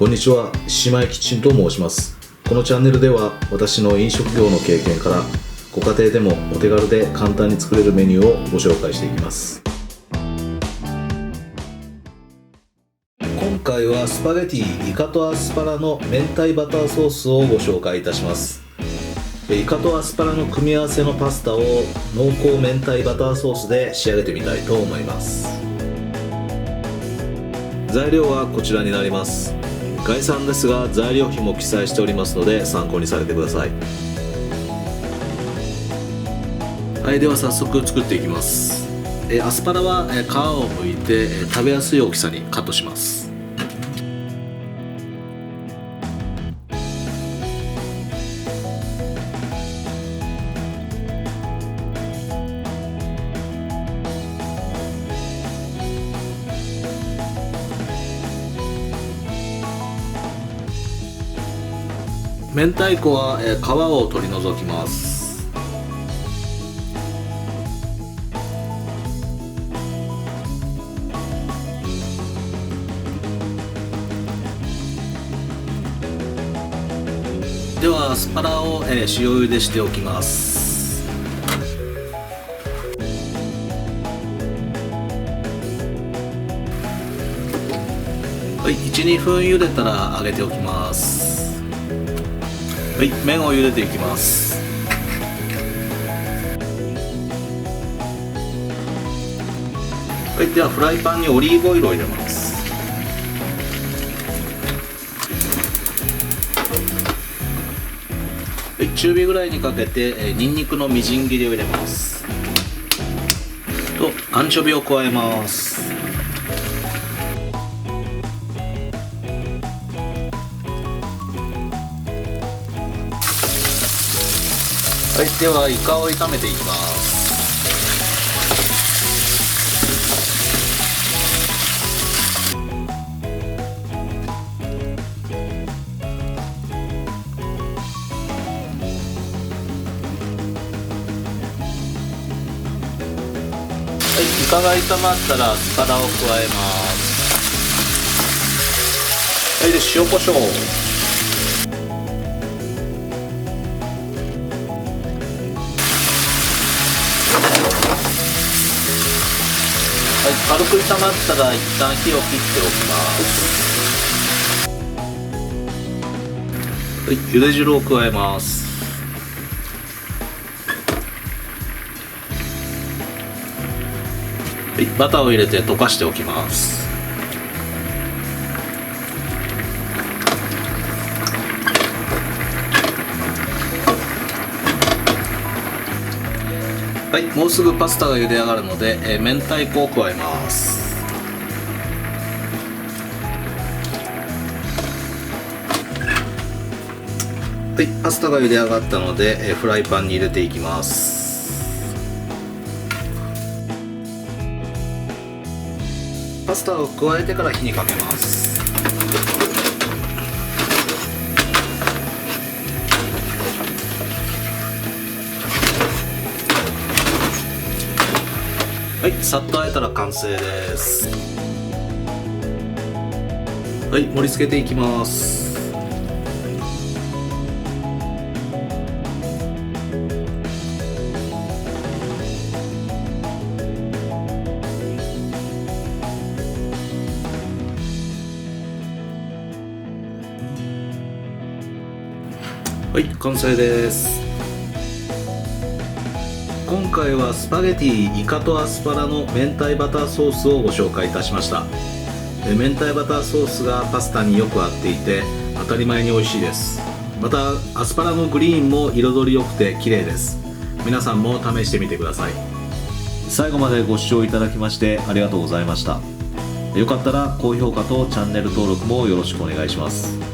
こんにちは、島井キッチンと申します。このチャンネルでは私の飲食業の経験からご家庭でもお手軽で簡単に作れるメニューをご紹介していきます。今回はスパゲティイカとアスパラの明太バターソースをご紹介いたします。イカとアスパラの組み合わせのパスタを濃厚明太バターソースで仕上げてみたいと思います。材料はこちらになります。概算ですが材料費も記載しておりますので参考にされてください。はい、では早速作っていきます。アスパラは皮を剥いて食べやすい大きさにカットします。明太子は皮を取り除きます。ではアスパラを塩茹でしておきます。はい、1、2分茹でたら揚げておきます。はい、麺を茹でていきます。はい、ではフライパンにオリーブオイルを入れます。はい、中火ぐらいにかけてニンニクのみじん切りを入れます。とアンチョビを加えます。はい、ではイカを炒めていきます。はい、イカが炒まったらアスパラを加えます。はい、で塩コショウ。はい、軽く炒まったら一旦火を切っておきます。はい、茹で汁を加えます。はい、バターを入れて溶かしておきます。はい、もうすぐパスタが茹で上がるので、明太子を加えます。はい、パスタが茹で上がったので、フライパンに入れていきます。パスタを加えてから火にかけます。はい、さっとあえたら完成です。はい、盛り付けていきます。はい、完成です。今回はスパゲティイカとアスパラの明太バターソースをご紹介いたしました。明太バターソースがパスタによく合っていて当たり前に美味しいです。またアスパラのグリーンも彩り良くて綺麗です。皆さんも試してみてください。最後までご視聴いただきましてありがとうございました。よかったら高評価とチャンネル登録もよろしくお願いします。